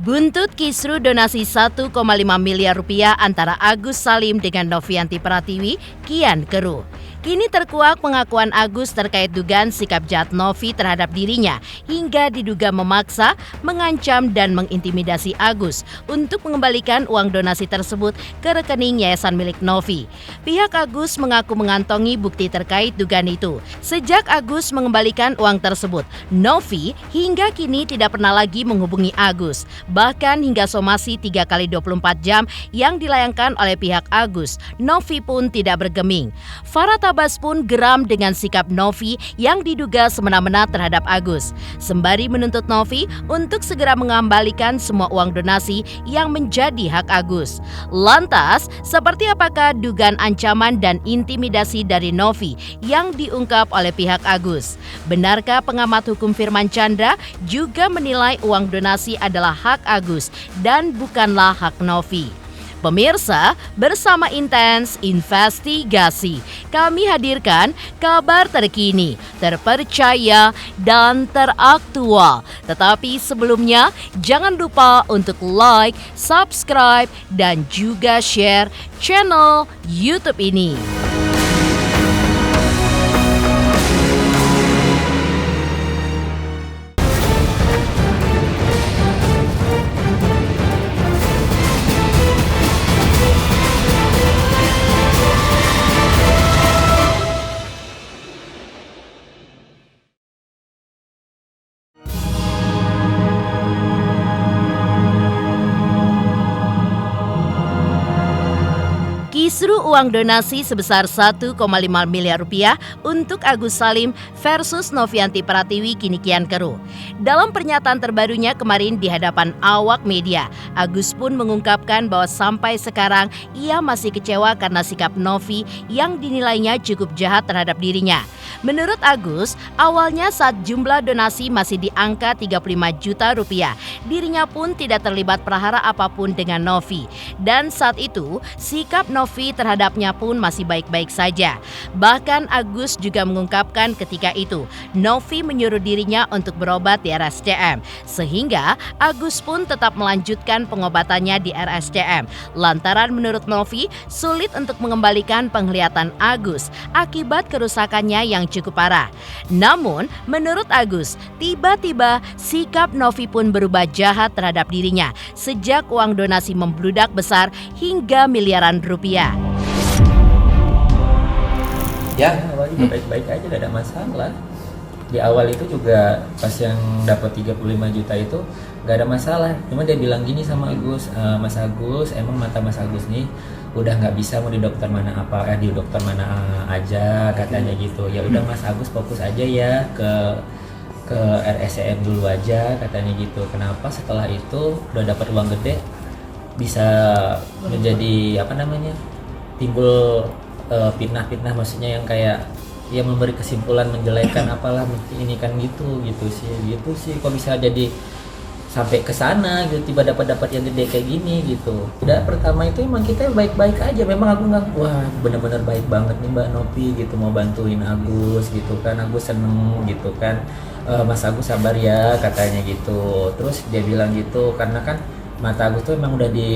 Buntut kisru donasi 1,5 miliar rupiah antara Agus Salim dengan Novianti Pratiwi kian keruh. Kini terkuak pengakuan Agus terkait dugaan sikap jahat Novi terhadap dirinya hingga diduga memaksa, mengancam dan mengintimidasi Agus untuk mengembalikan uang donasi tersebut ke rekening yayasan milik Novi. Pihak Agus mengaku mengantongi bukti terkait dugaan itu. Sejak Agus mengembalikan uang tersebut, Novi hingga kini tidak pernah lagi menghubungi Agus. Bahkan hingga somasi 3 kali 24 jam yang dilayangkan oleh pihak Agus, Novi pun tidak bergeming. Farah Tabas pun geram dengan sikap Novi yang diduga semena-mena terhadap Agus, sembari menuntut Novi untuk segera mengembalikan semua uang donasi yang menjadi hak Agus. Lantas, seperti apakah dugaan ancaman dan intimidasi dari Novi yang diungkap oleh pihak Agus? Benarkah pengamat hukum Firman Chandra juga menilai uang donasi adalah hak Agus dan bukanlah hak Novi? Pemirsa, bersama Intens Investigasi, kami hadirkan kabar terkini, terpercaya, dan teraktual. Tetapi sebelumnya, jangan lupa untuk like, subscribe, dan juga share channel YouTube ini. Kisru uang donasi sebesar 1,5 miliar rupiah untuk Agus Salim versus Novianti Pratiwi kini kian keruh. Dalam pernyataan terbarunya kemarin di hadapan awak media, Agus pun mengungkapkan bahwa sampai sekarang ia masih kecewa karena sikap Novi yang dinilainya cukup jahat terhadap dirinya. Menurut Agus, awalnya saat jumlah donasi masih di angka 35 juta rupiah, dirinya pun tidak terlibat prahara apapun dengan Novi. Dan saat itu, sikap Novi terhadapnya pun masih baik-baik saja. Bahkan Agus juga mengungkapkan ketika itu, Novi menyuruh dirinya untuk berobat di RSCM. Sehingga Agus pun tetap melanjutkan pengobatannya di RSCM. Lantaran menurut Novi, sulit untuk mengembalikan penglihatan Agus akibat kerusakannya yang cukup parah. Namun, menurut Agus, tiba-tiba sikap Novi pun berubah jahat terhadap dirinya sejak uang donasi membludak besar hingga miliaran rupiah. Ya, awalnya juga baik-baik aja, gak ada masalah. Di awal itu juga pas yang dapat 35 juta itu gak ada masalah. Cuma dia bilang gini sama Agus, Mas Agus, emang mata Mas Agus nih udah nggak bisa mau di dokter mana aja katanya gitu. Ya udah Mas Agus fokus aja ya ke RSCM dulu aja katanya gitu. Kenapa setelah itu udah dapat uang gede bisa menjadi timbul fitnah-fitnah, maksudnya yang kayak ya memberi kesimpulan menjelekan apalah ini kan gitu sih kok bisa jadi sampai ke sana gitu, tiba dapat yang gede kayak gini gitu. Udah pertama itu emang kita baik-baik aja, memang aku nggak wah bener-bener baik banget nih Mbak Novi gitu mau bantuin Agus gitu kan, Agus seneng gitu kan. Mas Agus sabar ya katanya gitu. Terus dia bilang gitu karena kan mata Agus tuh emang udah di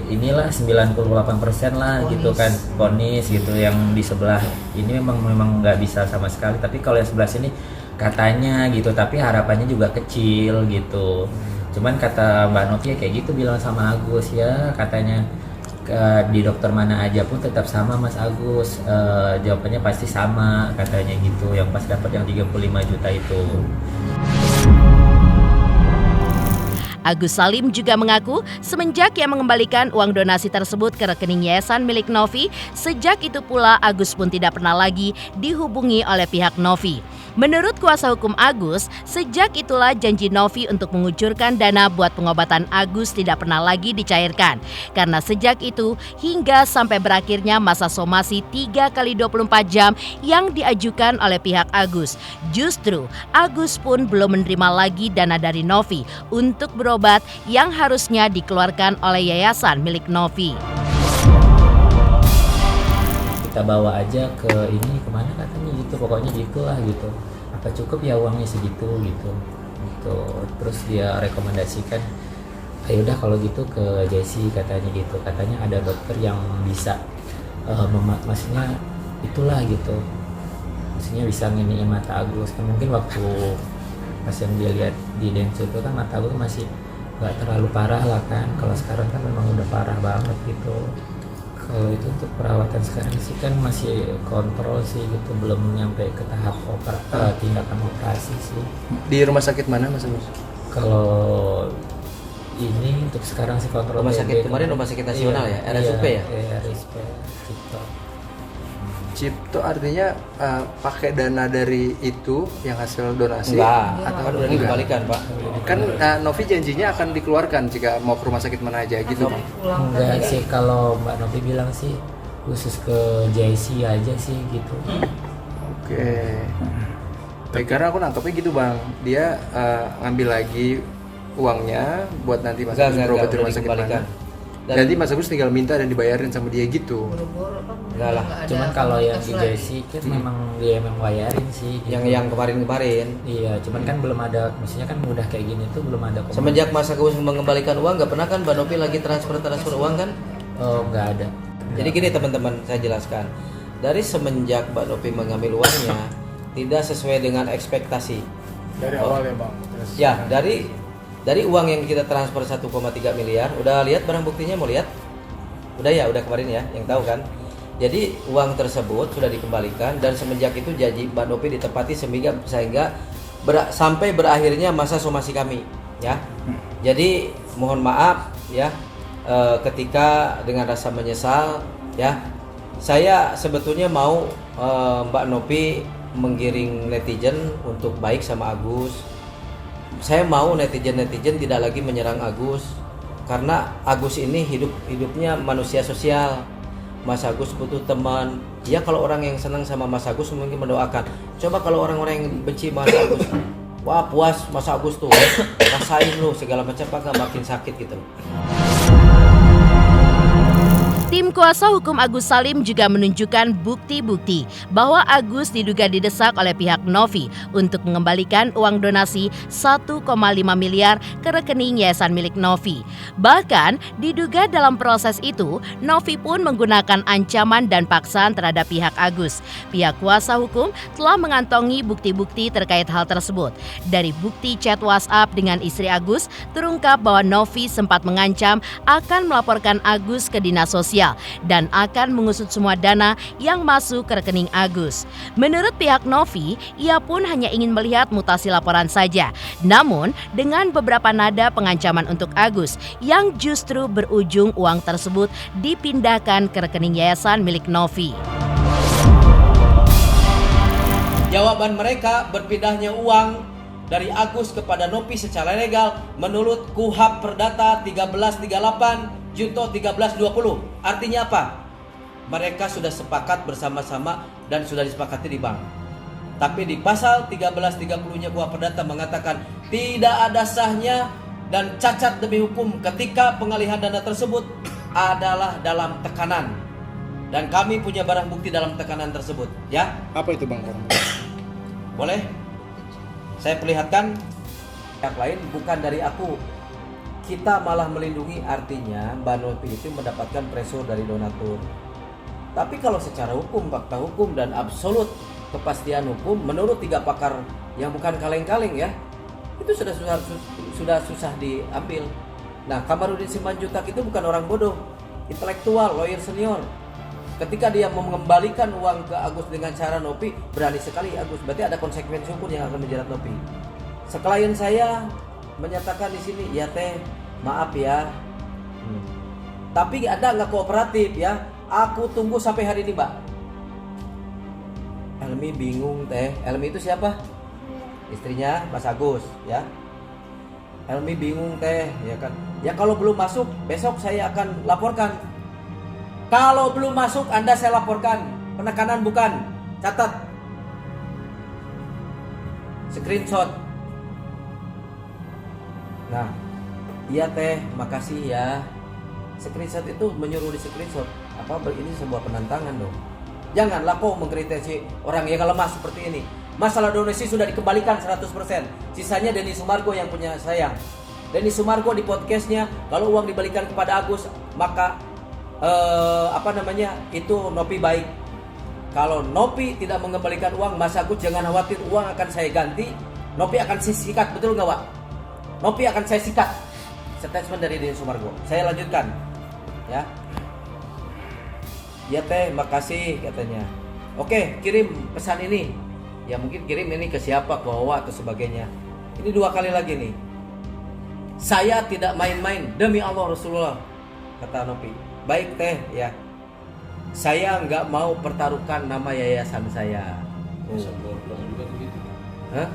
inilah 98% lah gitu kan, vonis gitu. Yang di sebelah ini memang nggak bisa sama sekali, tapi kalau yang sebelah sini katanya gitu, tapi harapannya juga kecil gitu. Cuman kata Mbak Novi kayak gitu bilang sama Agus ya, katanya di dokter mana aja pun tetap sama Mas Agus, jawabannya pasti sama katanya gitu, yang pas dapat yang 35 juta itu. Agus Salim juga mengaku semenjak ia mengembalikan uang donasi tersebut ke rekening yayasan milik Novi, sejak itu pula Agus pun tidak pernah lagi dihubungi oleh pihak Novi. Menurut kuasa hukum Agus, sejak itulah janji Novi untuk mengucurkan dana buat pengobatan Agus tidak pernah lagi dicairkan. Karena sejak itu hingga sampai berakhirnya masa somasi 3 kali 24 jam yang diajukan oleh pihak Agus, justru Agus pun belum menerima lagi dana dari Novi untuk berobat yang harusnya dikeluarkan oleh yayasan milik Novi. Kita bawa aja ke ini kemana katanya gitu, pokoknya gitulah gitu, apa cukup ya uangnya segitu gitu. Terus dia rekomendasikan ayo udah kalau gitu ke Jessie katanya gitu, katanya ada dokter yang bisa maksudnya itulah gitu, maksudnya bisa nginiin mata Agus kan. Mungkin waktu pas yang dia lihat di Densu itu kan mata Agus masih nggak terlalu parah lah kan, kalau sekarang kan memang udah parah banget gitu. Kalau itu untuk perawatan sekarang sih kan masih kontrol sih gitu, belum nyampe ke tahap tindakan operasi sih. Di rumah sakit mana Mas Agus? Kalau ini untuk sekarang sih kontrol Rumah sakit TB kemarin rumah sakit nasional ya, RSUP ya? Iya, RSUP Cipto. Cipto artinya pakai dana dari itu yang hasil donasi? Enggak, Atau kan udah enggak? dikembalikan Pak. Kan Novi janjinya akan dikeluarkan jika mau ke rumah sakit mana aja gitu. Enggak sih, kalau Mbak Novi bilang sih khusus ke JC aja sih gitu. Oke. Baik, karena aku nangkepnya gitu Bang, dia ngambil lagi uangnya buat nanti Mas Agus berobat di rumah sakit mana. Nanti Mas Agus tinggal minta dan dibayarin sama dia gitu. Enggak lah. Cuman kalau yang di JC kan memang dia memang bayarin sih gitu. Yang kemarin-kemarin. Iya, cuman kan belum ada, maksudnya kan udah kayak gini tuh belum ada Semenjak Mas Agus mengembalikan uang, nggak pernah kan Mbak Novi lagi transfer uang kan? Oh, nggak ada. Jadi gini teman-teman, saya jelaskan. Dari semenjak Mbak Novi mengambil uangnya tidak sesuai dengan ekspektasi. Dari awal ya Bang. Terus Ya, dari uang yang kita transfer 1,3 miliar, udah lihat barang buktinya, mau lihat? Udah ya, udah kemarin ya, yang tahu kan? Jadi uang tersebut sudah dikembalikan dan semenjak itu janji Mbak Novi ditepati sehingga sampai berakhirnya masa somasi kami, ya. Jadi mohon maaf ya, ketika dengan rasa menyesal ya, saya sebetulnya mau Mbak Novi menggiring netizen untuk baik sama Agus. Saya mau netizen tidak lagi menyerang Agus, karena Agus ini hidupnya manusia sosial. Mas Agus butuh teman. Ya kalau orang yang senang sama Mas Agus mungkin mendoakan. Coba kalau orang-orang yang benci Mas Agus, wah puas Mas Agus tuh, rasain lu segala macam, apakah makin sakit gitu. Tim kuasa hukum Agus Salim juga menunjukkan bukti-bukti bahwa Agus diduga didesak oleh pihak Novi untuk mengembalikan uang donasi 1,5 miliar ke rekening yayasan milik Novi. Bahkan diduga dalam proses itu, Novi pun menggunakan ancaman dan paksaan terhadap pihak Agus. Pihak kuasa hukum telah mengantongi bukti-bukti terkait hal tersebut. Dari bukti chat WhatsApp dengan istri Agus, terungkap bahwa Novi sempat mengancam akan melaporkan Agus ke dinas sosial dan akan mengusut semua dana yang masuk ke rekening Agus. Menurut pihak Novi, ia pun hanya ingin melihat mutasi laporan saja. Namun, dengan beberapa nada pengancaman untuk Agus yang justru berujung uang tersebut dipindahkan ke rekening yayasan milik Novi. Jawaban mereka berpindahnya uang dari Agus kepada Novi secara legal menurut KUHP Perdata 1338 Junto 1320. Artinya apa? Mereka sudah sepakat bersama-sama dan sudah disepakati di bank. Tapi di pasal 1330-nya KUHP Perdata mengatakan tidak ada sahnya dan cacat demi hukum ketika pengalihan dana tersebut adalah dalam tekanan. Dan kami punya barang bukti dalam tekanan tersebut, ya. apa itu Bang? Boleh? Saya perlihatkan. Yang lain bukan dari aku. Kita malah melindungi, artinya Mbak Novi itu mendapatkan pressure dari donatur. Tapi kalau secara hukum, fakta hukum dan absolut kepastian hukum menurut 3 pakar yang bukan kaleng-kaleng ya, itu sudah susah diambil. Nah, Kamarudin Simanjuntak itu bukan orang bodoh, intelektual, lawyer senior. Ketika dia mengembalikan uang ke Agus dengan cara Novi, berani sekali Agus. Berarti ada konsekuensi hukum yang akan menjerat Novi. Seklien saya menyatakan di sini, ya teh, maaf ya. Tapi Anda nggak kooperatif ya. Aku tunggu sampai hari ini, Mbak. Elmi bingung teh. Elmi itu siapa? Istrinya Mas Agus ya. Elmi bingung teh, ya kan. Ya kalau belum masuk, besok saya akan laporkan. Kalau belum masuk, Anda saya laporkan. Penekanan bukan. Catat. Screenshot. Nah, iya teh, makasih ya. Screenshot itu menyuruh di screenshot. Ini sebuah penentangan dong. Janganlah kau mengkritisi orang yang lemah seperti ini. Masalah donasi sudah dikembalikan 100%. Sisanya Denny Sumargo yang punya sayang. Denny Sumargo di podcastnya, kalau uang dibalikan kepada Agus maka itu Nopi baik. Kalau Nopi tidak mengembalikan uang, Mas Agus jangan khawatir, uang akan saya ganti. Nopi akan saya sikat, betul nggak Pak? Nopi akan saya sikat. Statement dari Denny Sumargo. Saya lanjutkan, ya. Ya teh, makasih katanya. Oke, kirim pesan ini. Ya mungkin kirim ini ke siapa, ke Wawa atau sebagainya. Ini 2 kali lagi nih. Saya tidak main-main, demi Allah Rasulullah, kata Nopi. Baik teh, ya. Saya nggak mau pertaruhkan nama yayasan saya. Hah?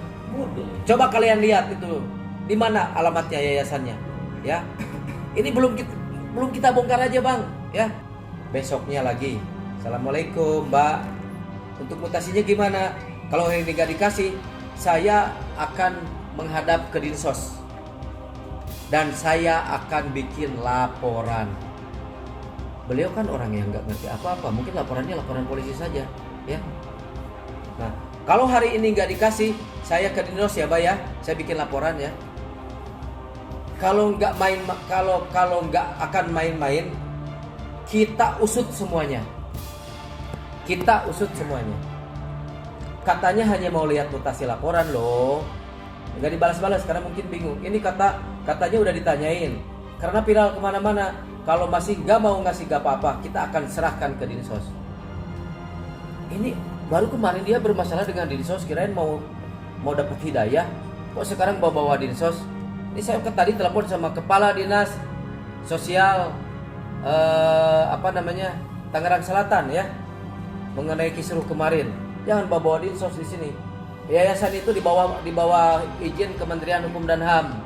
Coba kalian lihat itu, di mana alamatnya yayasannya, ya. Ini belum kita bongkar aja bang, ya. Besoknya lagi, Assalamualaikum Mbak. Untuk mutasinya gimana? Kalau ini nggak dikasih, saya akan menghadap ke Dinsos dan saya akan bikin laporan. Beliau kan orang yang nggak ngerti apa-apa, mungkin laporannya laporan polisi saja, ya. Nah, kalau hari ini nggak dikasih, saya ke Dinsos ya, Mbak ya, saya bikin laporan ya. Kalau nggak akan main-main, kita usut semuanya. Katanya hanya mau lihat mutasi laporan loh. Nggak dibalas-balas karena mungkin bingung. Ini katanya udah ditanyain. Karena viral kemana-mana. Kalau masih nggak mau ngasih gak apa-apa, kita akan serahkan ke Dinsos. Ini baru kemarin dia bermasalah dengan Dinsos, kirain mau dapat hidayah. Kok sekarang bawa Dinsos? Ini saya tadi telepon sama Kepala Dinas Sosial Tangerang Selatan ya, mengenai kisruh kemarin. Jangan bawa Dinsos di sini. Yayasan itu di bawah izin Kementerian Hukum dan HAM.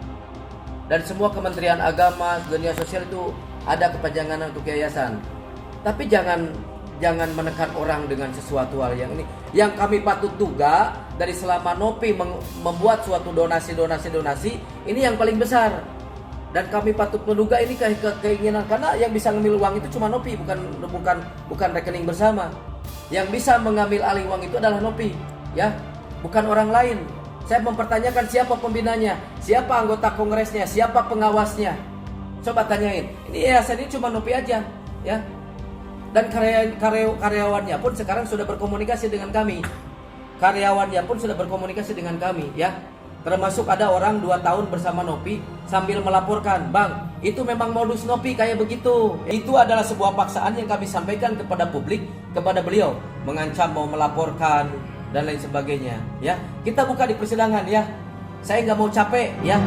Dan semua kementerian agama, dunia sosial itu ada kepanjangan untuk yayasan. Tapi jangan menekan orang dengan sesuatu hal yang ini. Yang kami patut duga dari selama Nopi membuat suatu donasi, ini yang paling besar. Dan kami patut menduga ini keinginan, karena yang bisa ngambil uang itu cuma Nopi, bukan rekening bersama. Yang bisa mengambil alih uang itu adalah Nopi, ya, bukan orang lain. Saya mempertanyakan siapa pembinanya, siapa anggota kongresnya, siapa pengawasnya. Coba tanyain. Ini yayasan ini cuma Nopi aja, ya. Dan karyawannya pun sekarang sudah berkomunikasi dengan kami. Ya. Termasuk ada orang 2 tahun bersama Nopi sambil melaporkan, "Bang, itu memang modus Nopi kayak begitu." Itu adalah sebuah paksaan yang kami sampaikan kepada publik, kepada beliau, mengancam mau melaporkan dan lain sebagainya, ya. Kita buka di persidangan ya. Saya nggak mau capek, ya.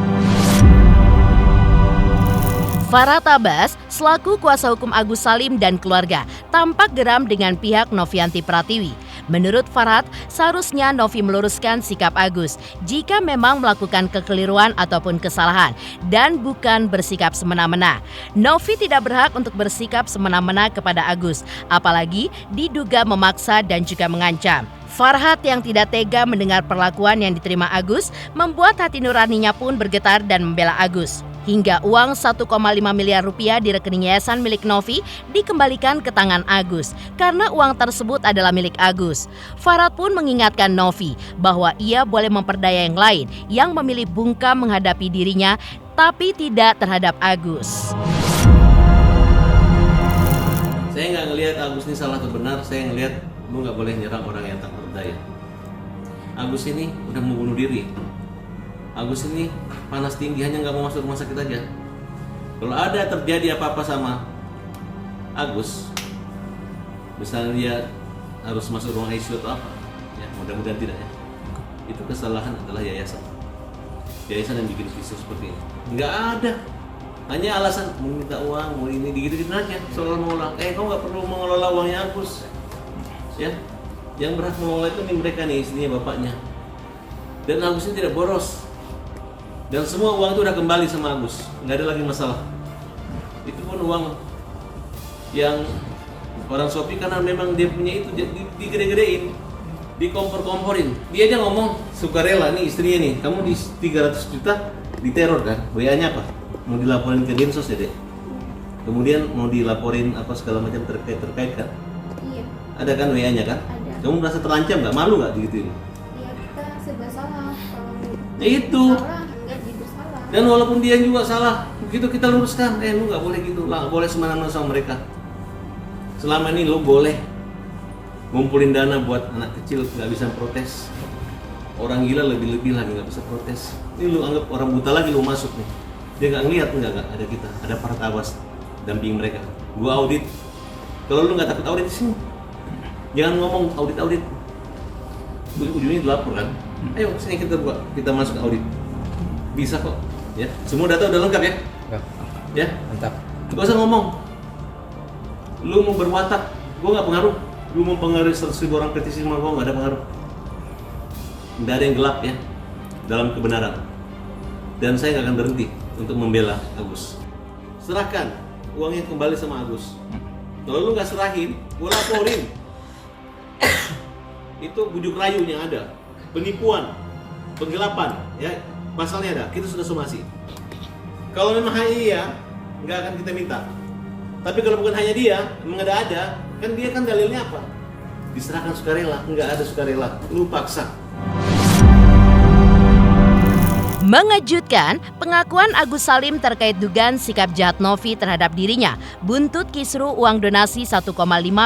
Farhad Abbas, selaku kuasa hukum Agus Salim dan keluarga, tampak geram dengan pihak Novianti Pratiwi. Menurut Farhad, seharusnya Novi meluruskan sikap Agus jika memang melakukan kekeliruan ataupun kesalahan dan bukan bersikap semena-mena. Novi tidak berhak untuk bersikap semena-mena kepada Agus, apalagi diduga memaksa dan juga mengancam. Farhad yang tidak tega mendengar perlakuan yang diterima Agus membuat hati nuraninya pun bergetar dan membela Agus. Hingga uang 1,5 miliar rupiah di rekening yayasan milik Novi dikembalikan ke tangan Agus karena uang tersebut adalah milik Agus. Farhad pun mengingatkan Novi bahwa ia boleh memperdaya yang lain yang memilih bungkam menghadapi dirinya tapi tidak terhadap Agus. Saya nggak ngelihat Agus ini salah atau benar, saya ngelihat lu nggak boleh nyerang orang yang tak berdaya. Agus ini udah mau bunuh diri. Agus ini panas tinggi, hanya nggak mau masuk rumah sakit aja. Kalau ada terjadi apa-apa sama Agus, misalnya dia harus masuk ruang ICU atau apa, ya mudah-mudahan tidak ya. Itu kesalahan adalah yayasan. Yayasan yang bikin kisah seperti ini. Nggak ada. Hanya alasan mau minta uang, mau ini, gitu-gitu aja. Soal mengolah, kau nggak perlu mengelola uangnya Agus. Ya, yang berhak mengelola itu nih mereka nih, istrinya, bapaknya. Dan Agus ini tidak boros. Dan semua uang itu udah kembali sama Agus, nggak ada lagi masalah. Itu pun uang yang orang Shopee karena memang dia punya itu digede-gedein, dikompor-komporin. Dia aja ngomong sukarela nih istrinya nih, kamu di 300 juta diteror kan? WA-nya apa? Mau dilaporin ke Dinsos ya dek? Kemudian mau dilaporin apa segala macam terkait kan? Iya. Ada kan WA-nya kan? Ada. Kamu merasa terancam nggak? Malu nggak digituin? Iya, kita serba salah. Kalau Ya itu. salah nggak jadi bersalah. Dan walaupun dia juga salah, begitu kita luruskan, lu nggak boleh gitu, nggak boleh sembarangan sama mereka. Selama ini lu boleh ngumpulin dana buat anak kecil nggak bisa protes, orang gila lebih-lebih lagi nggak bisa protes. Ini lu anggap orang buta lagi lu masuk nih, dia nggak ngeliat nggak ada kita, ada para tabas damping mereka. Gua audit, kalau lu nggak takut audit di sini, jangan ngomong audit. Ujungnya dilapor kan. Ayo sini kita masuk ke audit, bisa kok. Ya, semua data udah lengkap ya? Ya, Mantap. gak usah ngomong. Lu mau berwatak, gua nggak pengaruh. Lu mau pengaruh 100.000 orang petisi sama gua nggak ada pengaruh. Nggak ada yang gelap ya dalam kebenaran. Dan saya nggak akan berhenti untuk membela Agus. Serahkan uangnya kembali sama Agus. Kalau lu nggak serahin, gua laporin. Itu bujuk rayu yang ada, penipuan, penggelapan, ya. Pasalnya ada, kita sudah somasi. Kalau memang hanya dia, nggak akan kita minta. Tapi kalau bukan hanya dia, memang ada, kan dia kan dalilnya apa? Diserahkan sukarela, nggak ada sukarela, lu paksa. Mengejutkan, pengakuan Agus Salim terkait dugaan sikap jahat Novi terhadap dirinya buntut kisru uang donasi 1,5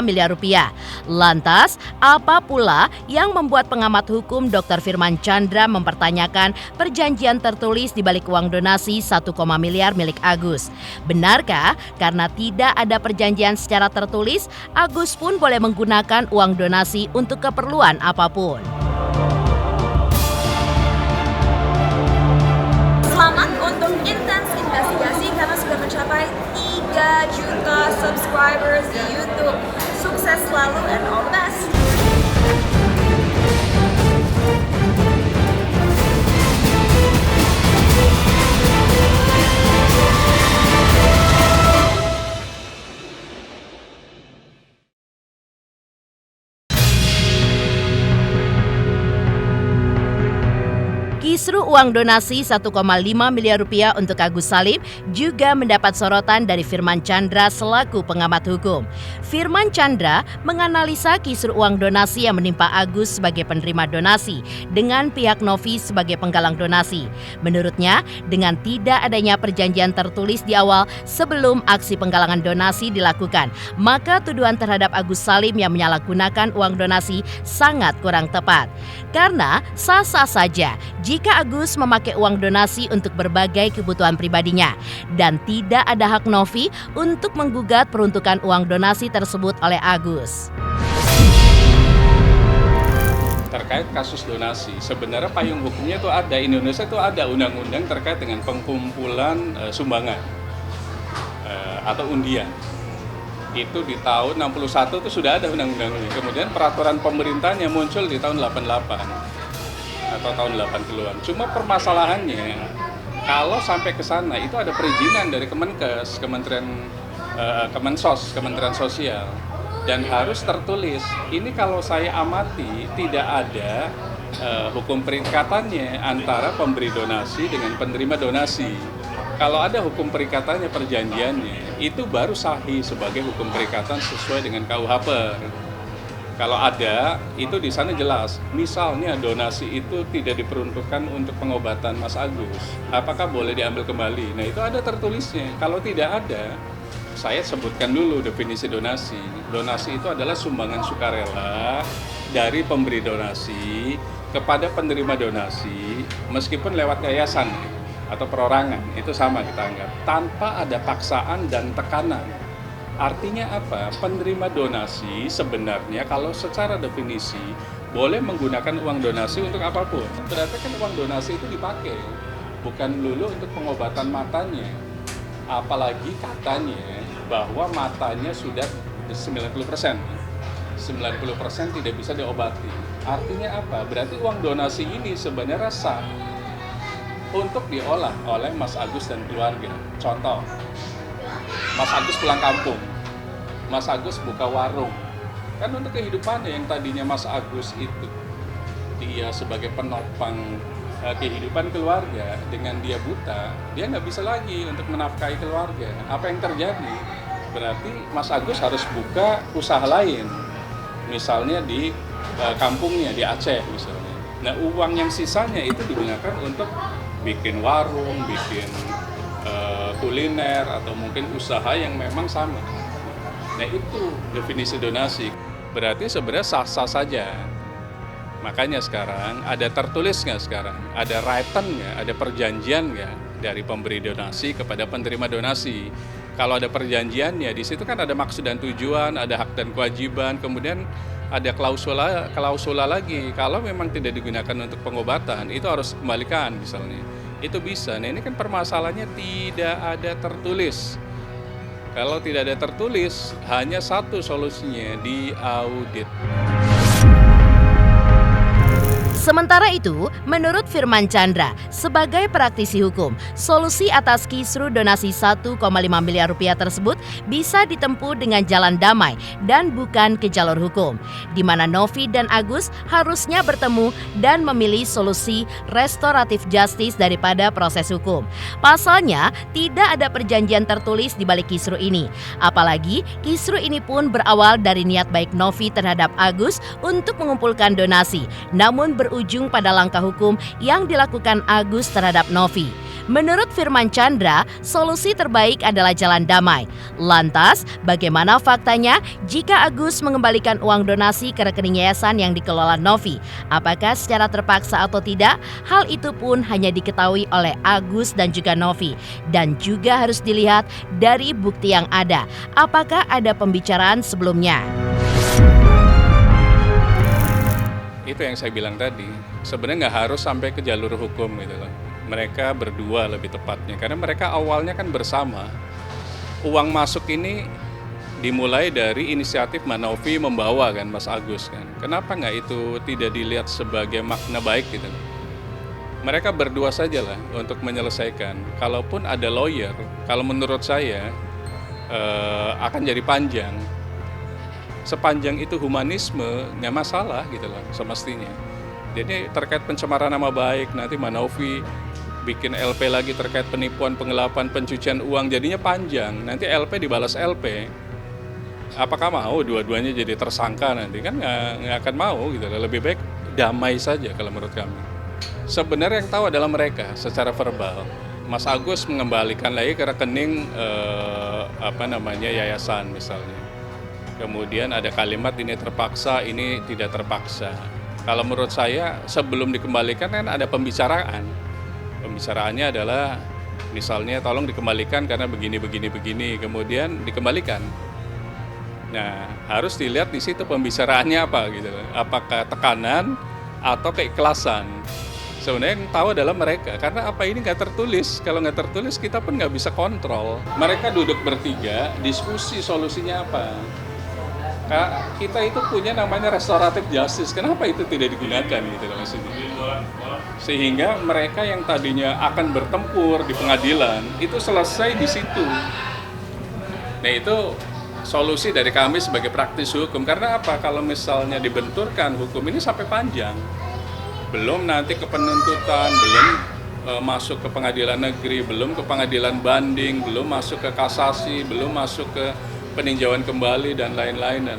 miliar rupiah. Lantas, apa pula yang membuat pengamat hukum Dr. Firman Chandra mempertanyakan perjanjian tertulis di balik uang donasi 1, miliar milik Agus? Benarkah karena tidak ada perjanjian secara tertulis, Agus pun boleh menggunakan uang donasi untuk keperluan apapun? Selamat untuk Intens Investigasi karena sudah mencapai 3 juta subscribers di YouTube. Sukses selalu and all the best. Kisru uang donasi 1,5 miliar rupiah untuk Agus Salim juga mendapat sorotan dari Firman Chandra selaku pengamat hukum. Firman Chandra menganalisa kisru uang donasi yang menimpa Agus sebagai penerima donasi dengan pihak Novi sebagai penggalang donasi. Menurutnya, dengan tidak adanya perjanjian tertulis di awal sebelum aksi penggalangan donasi dilakukan, maka tuduhan terhadap Agus Salim yang menyalahgunakan uang donasi sangat kurang tepat. Karena sah-sah saja jika Agus memakai uang donasi untuk berbagai kebutuhan pribadinya dan tidak ada hak Novi untuk menggugat peruntukan uang donasi tersebut oleh Agus. Terkait kasus donasi, sebenarnya payung hukumnya itu ada. Indonesia itu ada undang-undang terkait dengan pengkumpulan sumbangan atau undian. Itu di tahun 61 itu sudah ada undang-undangnya. Kemudian peraturan pemerintahnya muncul di tahun 88 atau tahun 80-an. Cuma permasalahannya kalau sampai ke sana itu ada perizinan dari Kemenkes, Kemensos, Kementerian Sosial, dan harus tertulis. Ini kalau saya amati tidak ada hukum perikatannya antara pemberi donasi dengan penerima donasi. Kalau ada hukum perikatannya, perjanjiannya, itu baru sahih sebagai hukum perikatan sesuai dengan KUHP. Kalau ada, itu di sana jelas. Misalnya donasi itu tidak diperuntukkan untuk pengobatan Mas Agus, apakah boleh diambil kembali? Nah, itu ada tertulisnya. Kalau tidak ada, saya sebutkan dulu definisi donasi. Donasi itu adalah sumbangan sukarela dari pemberi donasi kepada penerima donasi, meskipun lewat yayasan atau perorangan, itu sama kita anggap, tanpa ada paksaan dan tekanan. Artinya apa? Penerima donasi sebenarnya kalau secara definisi boleh menggunakan uang donasi untuk apapun. Berarti kan uang donasi itu dipakai, bukan dulu untuk pengobatan matanya. Apalagi katanya bahwa matanya sudah 90%. 90% tidak bisa diobati. Artinya apa? Berarti uang donasi ini sebenarnya sah untuk diolah oleh Mas Agus dan keluarga. Contoh, Mas Agus pulang kampung, Mas Agus buka warung, kan untuk kehidupannya yang tadinya Mas Agus itu dia sebagai penopang kehidupan keluarga, dengan dia buta, dia nggak bisa lagi untuk menafkahi keluarga. Apa yang terjadi? Berarti Mas Agus harus buka usaha lain, misalnya di kampungnya, di Aceh misalnya. Nah, uang yang sisanya itu digunakan untuk bikin warung, bikin kuliner, atau mungkin usaha yang memang sama. Nah itu definisi donasi. Berarti sebenarnya sah-sah saja. Makanya sekarang ada tertulis nggak sekarang? Ada written nggak? Ada perjanjian nggak dari pemberi donasi kepada penerima donasi? Kalau ada perjanjiannya, di situ kan ada maksud dan tujuan, ada hak dan kewajiban, kemudian ada klausula lagi. Kalau memang tidak digunakan untuk pengobatan, itu harus kembalikan misalnya. Itu bisa. Nah ini kan permasalahannya tidak ada tertulis. Kalau tidak ada tertulis, hanya satu solusinya, diaudit. Sementara itu, menurut Firman Chandra, sebagai praktisi hukum, solusi atas kisru donasi 1,5 miliar rupiah tersebut bisa ditempuh dengan jalan damai dan bukan ke jalur hukum, di mana Novi dan Agus harusnya bertemu dan memilih solusi restoratif justice daripada proses hukum. Pasalnya, tidak ada perjanjian tertulis di balik kisru ini. Apalagi, kisru ini pun berawal dari niat baik Novi terhadap Agus untuk mengumpulkan donasi, namun berujung pada langkah hukum yang dilakukan Agus terhadap Novi. Menurut Firman Chandra, solusi terbaik adalah jalan damai. Lantas, bagaimana faktanya jika Agus mengembalikan uang donasi ke rekening yayasan yang dikelola Novi? Apakah secara terpaksa atau tidak? Hal itu pun hanya diketahui oleh Agus dan juga Novi. Dan juga harus dilihat dari bukti yang ada. Apakah ada pembicaraan sebelumnya? Itu yang saya bilang tadi, sebenarnya nggak harus sampai ke jalur hukum gitu loh. Mereka berdua lebih tepatnya, karena mereka awalnya kan bersama. Uang masuk ini dimulai dari inisiatif Mbak Novi membawa kan Mas Agus kan. Kenapa nggak itu tidak dilihat sebagai makna baik gitu? Mereka berdua saja lah untuk menyelesaikan. Kalaupun ada lawyer, kalau menurut saya akan jadi panjang. Sepanjang itu humanisme nggak masalah gitu loh semestinya. Jadi terkait pencemaran nama baik, nanti Mbak Novi bikin LP lagi terkait penipuan, penggelapan, pencucian uang, jadinya panjang. Nanti LP dibalas LP. Apakah mau dua-duanya jadi tersangka nanti? Kan nggak akan mau gitu loh. Lebih baik damai saja kalau menurut kami. Sebenarnya yang tahu adalah mereka secara verbal. Mas Agus mengembalikan lagi ke rekening yayasan misalnya. Kemudian ada kalimat ini terpaksa, ini tidak terpaksa. Kalau menurut saya sebelum dikembalikan kan ada pembicaraan. Pembicaraannya adalah misalnya tolong dikembalikan karena begini, kemudian dikembalikan. Nah harus dilihat di situ pembicaraannya apa gitu. Apakah tekanan atau keikhlasan. Sebenarnya yang tahu adalah mereka, karena apa ini nggak tertulis. Kalau nggak tertulis kita pun nggak bisa kontrol. Mereka duduk bertiga, diskusi solusinya apa. Kita itu punya namanya restoratif justice, kenapa itu tidak digunakan gitu loh maksudnya. Sehingga mereka yang tadinya akan bertempur di pengadilan itu selesai di situ. Nah itu solusi dari kami sebagai praktis hukum. Karena apa? Kalau misalnya dibenturkan hukum ini sampai panjang, belum nanti ke penuntutan, belum masuk ke pengadilan negeri, belum ke pengadilan banding, belum masuk ke kasasi, belum masuk ke peninjauan kembali dan lain-lain.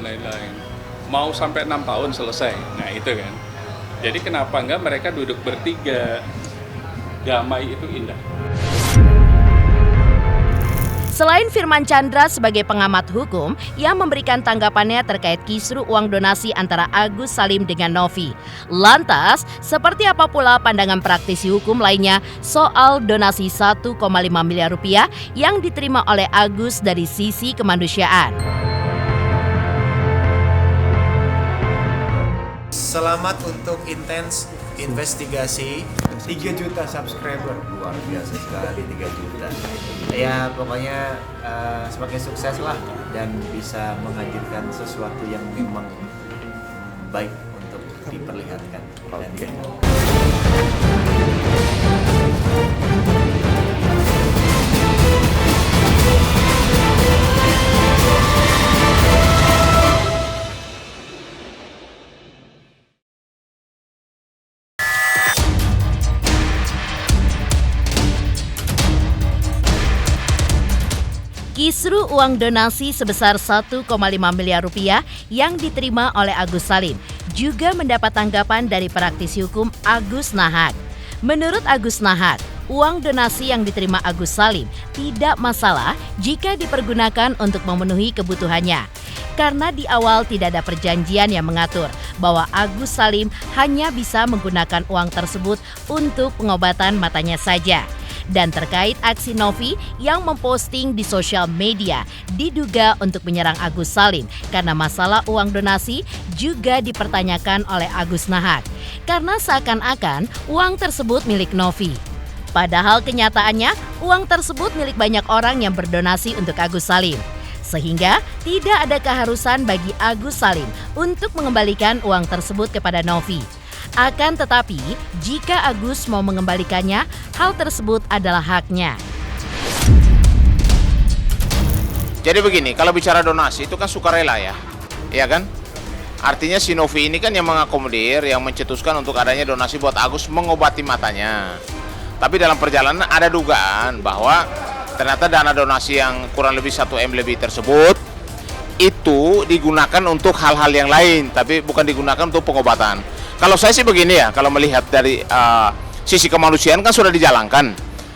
Mau sampai 6 tahun selesai. Nah itu kan. Jadi kenapa enggak mereka duduk bertiga? Damai itu indah. Selain Firman Chandra sebagai pengamat hukum yang memberikan tanggapannya terkait kisru uang donasi antara Agus Salim dengan Novi. Lantas, seperti apa pula pandangan praktisi hukum lainnya soal donasi 1,5 miliar rupiah yang diterima oleh Agus dari sisi kemanusiaan? Selamat untuk intens investigasi 3 juta subscriber, luar biasa sekali 3 juta. Ya pokoknya semakin sukses lah dan bisa menghadirkan sesuatu yang memang baik untuk diperlihatkan. Oke. Kisru uang donasi sebesar 1,5 miliar rupiah yang diterima oleh Agus Salim juga mendapat tanggapan dari praktisi hukum Agus Nahak. Menurut Agus Nahak, uang donasi yang diterima Agus Salim tidak masalah jika dipergunakan untuk memenuhi kebutuhannya. Karena di awal tidak ada perjanjian yang mengatur bahwa Agus Salim hanya bisa menggunakan uang tersebut untuk pengobatan matanya saja. Dan terkait aksi Novi yang memposting di sosial media diduga untuk menyerang Agus Salim karena masalah uang donasi juga dipertanyakan oleh Agus Nahak. Karena seakan-akan uang tersebut milik Novi. Padahal kenyataannya uang tersebut milik banyak orang yang berdonasi untuk Agus Salim. Sehingga tidak ada keharusan bagi Agus Salim untuk mengembalikan uang tersebut kepada Novi. Akan tetapi, jika Agus mau mengembalikannya, hal tersebut adalah haknya. Jadi begini, kalau bicara donasi itu kan sukarela ya, iya kan? Artinya si Novi ini kan yang mengakomodir, yang mencetuskan untuk adanya donasi buat Agus mengobati matanya. Tapi dalam perjalanan ada dugaan bahwa ternyata dana donasi yang kurang lebih 1 M lebih tersebut itu digunakan untuk hal-hal yang lain, tapi bukan digunakan untuk pengobatan. Kalau saya sih begini ya, kalau melihat dari sisi kemanusiaan kan sudah dijalankan.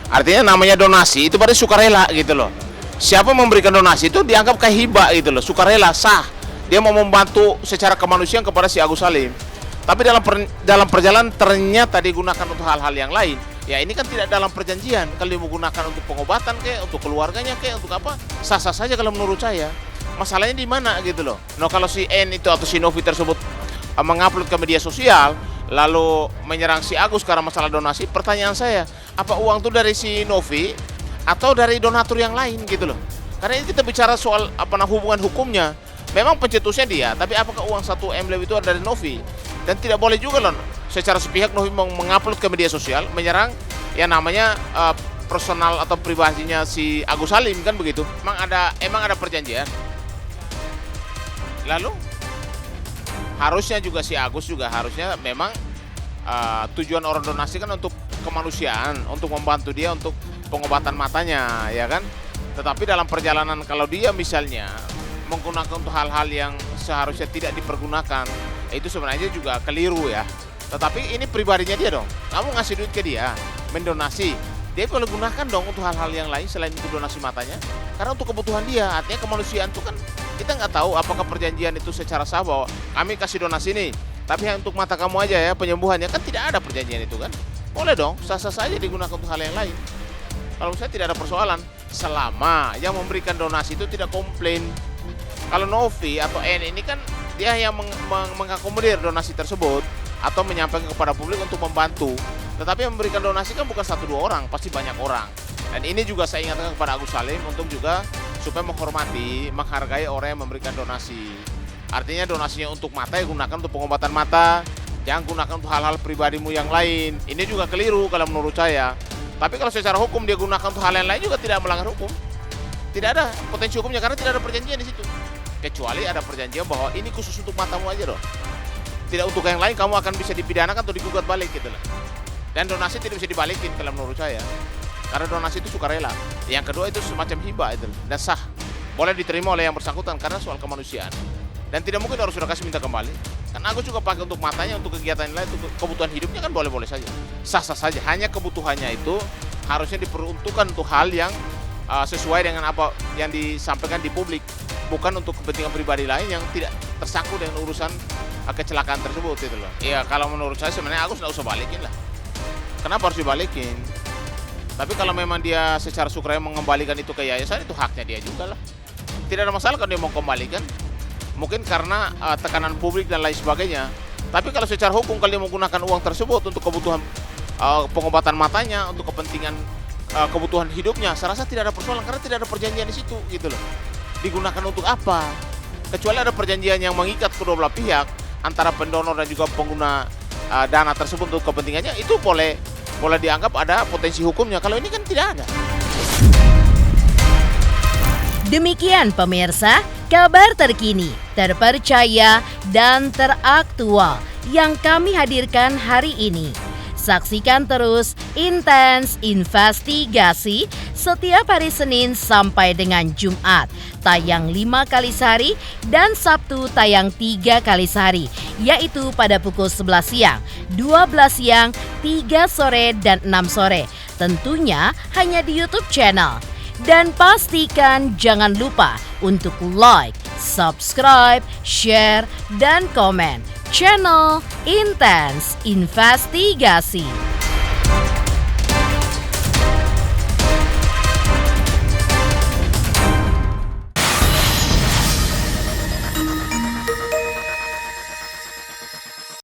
Artinya namanya donasi itu pada sukarela gitu loh. Siapa memberikan donasi itu dianggap kayak hibah gitu loh, sukarela, sah. Dia mau membantu secara kemanusiaan kepada si Agus Salim. Tapi dalam perjalanan ternyata digunakan untuk hal-hal yang lain. Ya ini kan tidak dalam perjanjian. Kalau dia menggunakan untuk pengobatan kayak, untuk keluarganya kayak, untuk apa, sah-sah saja kalau menurut saya. Masalahnya di mana gitu loh. Nah kalau si N itu atau si Novi tersebut mengupload ke media sosial lalu menyerang si Agus karena masalah donasi, pertanyaan saya, apa uang itu dari si Novi atau dari donatur yang lain gitu loh. Karena ini kita bicara soal hubungan hukumnya. Memang pencetusnya dia, tapi apakah uang 1 M lebih itu dari Novi? Dan tidak boleh juga loh secara sepihak Novi mengupload ke media sosial menyerang yang namanya personal atau privasinya si Agus Salim, kan begitu. Emang ada perjanjian. Lalu harusnya juga si Agus juga harusnya memang tujuan orang donasi kan untuk kemanusiaan, untuk membantu dia untuk pengobatan matanya, ya kan. Tetapi dalam perjalanan kalau dia misalnya menggunakan untuk hal-hal yang seharusnya tidak dipergunakan, itu sebenarnya juga keliru ya. Tetapi ini pribadinya dia dong. Kamu ngasih duit ke dia, mendonasi, dia boleh gunakan dong untuk hal-hal yang lain selain untuk donasi matanya. Karena untuk kebutuhan dia, artinya kemanusiaan itu kan kita nggak tahu apakah perjanjian itu secara sah bahwa kami kasih donasi nih, tapi untuk mata kamu aja ya penyembuhannya, kan tidak ada perjanjian itu kan. Boleh dong, sah-sah saja digunakan untuk hal yang lain. Kalau saya tidak ada persoalan, selama yang memberikan donasi itu tidak komplain. Kalau Novi atau N ini kan dia yang mengakomodir donasi tersebut atau menyampaikan kepada publik untuk membantu. Tetapi yang memberikan donasi kan bukan 1-2 orang, pasti banyak orang. Dan ini juga saya ingatkan kepada Agus Salim untuk juga supaya menghormati, menghargai orang yang memberikan donasi. Artinya donasinya untuk mata ya gunakan untuk pengobatan mata, jangan gunakan untuk hal-hal pribadimu yang lain. Ini juga keliru kalau menurut saya. Tapi kalau secara hukum dia gunakan untuk hal yang lain juga tidak melanggar hukum. Tidak ada potensi hukumnya karena tidak ada perjanjian di situ. Kecuali ada perjanjian bahwa ini khusus untuk matamu aja dong. Tidak untuk yang lain kamu akan bisa dipidanakan atau digugat balik gitu lah. Dan donasi tidak bisa dibalikin kalau menurut saya. Karena donasi itu sukarela. Yang kedua itu semacam hibah itu dan sah. Boleh diterima oleh yang bersangkutan karena soal kemanusiaan. Dan tidak mungkin orang sudah kasih minta kembali. Karena aku juga pakai untuk matanya, untuk kegiatan lain, untuk kebutuhan hidupnya kan boleh-boleh saja. Sah-sah saja. Hanya kebutuhannya itu harusnya diperuntukkan untuk hal yang sesuai dengan apa yang disampaikan di publik. Bukan untuk kepentingan pribadi lain yang tidak tersangkut dengan urusan kecelakaan tersebut gitu loh. Iya, kalau menurut saya sebenarnya Agus nggak usah balikin lah. Kenapa harus dibalikin? Tapi kalau memang dia secara sukarela mengembalikan itu ke yayasan, itu haknya dia juga lah. Tidak ada masalah kalau dia mau kembalikan. Mungkin karena tekanan publik dan lain sebagainya. Tapi kalau secara hukum kalau dia menggunakan uang tersebut untuk kebutuhan pengobatan matanya, untuk kepentingan kebutuhan hidupnya, saya rasa tidak ada persoalan karena tidak ada perjanjian di situ gitu loh. Digunakan untuk apa? Kecuali ada perjanjian yang mengikat kedua belah pihak antara pendonor dan juga pengguna dana tersebut untuk kepentingannya, itu boleh dianggap ada potensi hukumnya. Kalau ini kan tidak ada. Demikian pemirsa, kabar terkini, terpercaya, dan teraktual yang kami hadirkan hari ini. Saksikan terus Intens Investigasi setiap hari Senin sampai dengan Jumat, tayang 5 kali sehari dan Sabtu tayang 3 kali sehari, yaitu pada pukul 11 siang, 12 siang, 3 sore, dan 6 sore. Tentunya hanya di YouTube channel. Dan pastikan jangan lupa untuk like, subscribe, share, dan komen channel Intens Investigasi.